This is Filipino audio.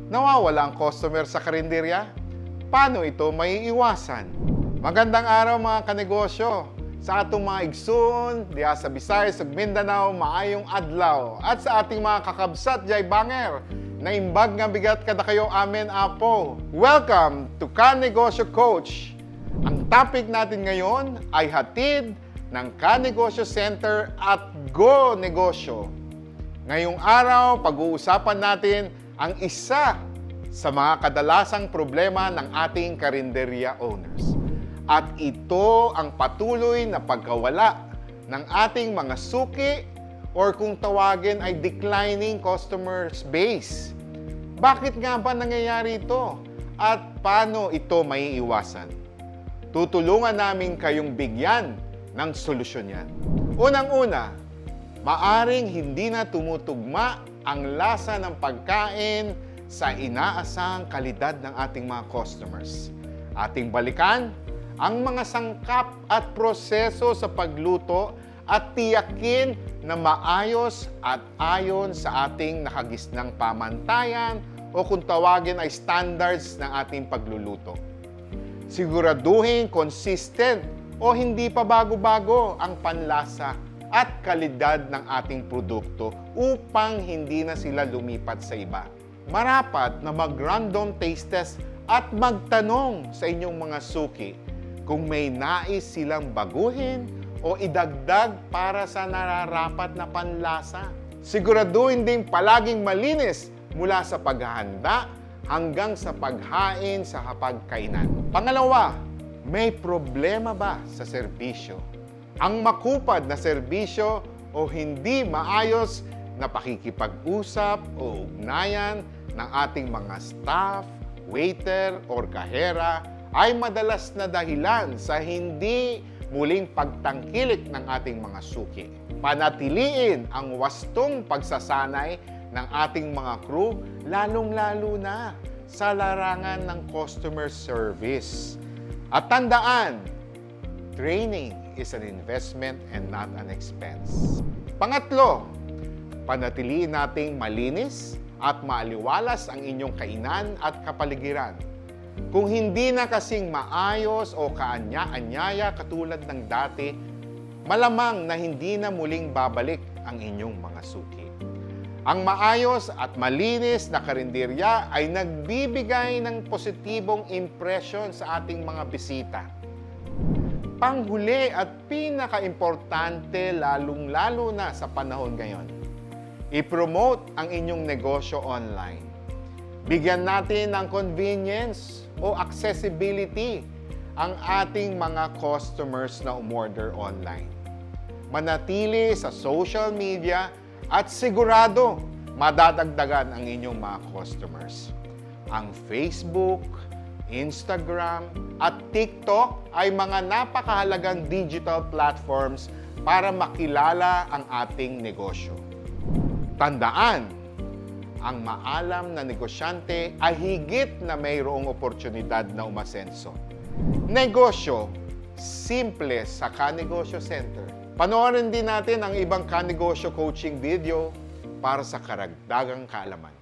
Nawawala ang customer sa karinderya? Paano ito maiiwasan? Magandang araw mga kanegosyo! Sa atong mga igsoon, diya sa Visayas, sa Mindanao, maayong adlaw. At sa ating mga kakabsat, jay banger, na imbag nga bigat kada kayo amen apo. Welcome to Kanegosyo Coach! Ang topic natin ngayon ay hatid ng Kanegosyo Center at Go Negosyo. Ngayong araw, pag-uusapan natin ang isa sa mga kadalasang problema ng ating karinderya owners. At ito ang patuloy na pagkawala ng ating mga suki or kung tawagin ay declining customers base. Bakit nga ba nangyayari ito? At paano ito maiiwasan? Tutulungan namin kayong bigyan ng solusyon yan. Unang-una, maaring hindi na tumutugma ang lasa ng pagkain sa inaasahang kalidad ng ating mga customers. Ating balikan ang mga sangkap at proseso sa pagluto at tiyakin na maayos at ayon sa ating nakagisnang pamantayan o kung tawagin ay standards ng ating pagluluto. Siguraduhin consistent o hindi pa bago-bago ang panlasa at kalidad ng ating produkto upang hindi na sila lumipat sa iba. Marapat na mag-random taste test at magtanong sa inyong mga suki kung may nais silang baguhin o idagdag para sa nararapat na panlasa. Siguraduhin ding palaging malinis mula sa paghahanda hanggang sa paghain sa hapagkainan. Pangalawa, may problema ba sa serbisyo? Ang makupad na serbisyo o hindi maayos na pakikipag-usap o ugnayan ng ating mga staff, waiter, or kahera ay madalas na dahilan sa hindi muling pagtangkilik ng ating mga suki. Panatiliin ang wastong pagsasanay ng ating mga crew, lalong-lalo na sa larangan ng customer service. At tandaan, training is an investment and not an expense. Pangatlo, panatiliin nating malinis at maaliwalas ang inyong kainan at kapaligiran. Kung hindi na kasing maayos o kaanya-anyaya katulad ng dati, malamang na hindi na muling babalik ang inyong mga suki. Ang maayos at malinis na karinderya ay nagbibigay ng positibong impression sa ating mga bisita. Panghuli at pinaka-importante lalong-lalo na sa panahon ngayon, i-promote ang inyong negosyo online. Bigyan natin ng convenience o accessibility ang ating mga customers na umorder online. Manatili sa social media at sigurado madadagdagan ang inyong mga customers. Ang Facebook, Instagram at TikTok ay mga napakahalagang digital platforms para makilala ang ating negosyo. Tandaan, ang maalam na negosyante ay higit na mayroong oportunidad na umasenso. Negosyo, simple sa Kanegosyo Center. Panoorin din natin ang ibang Kanegosyo coaching video para sa karagdagang kaalaman.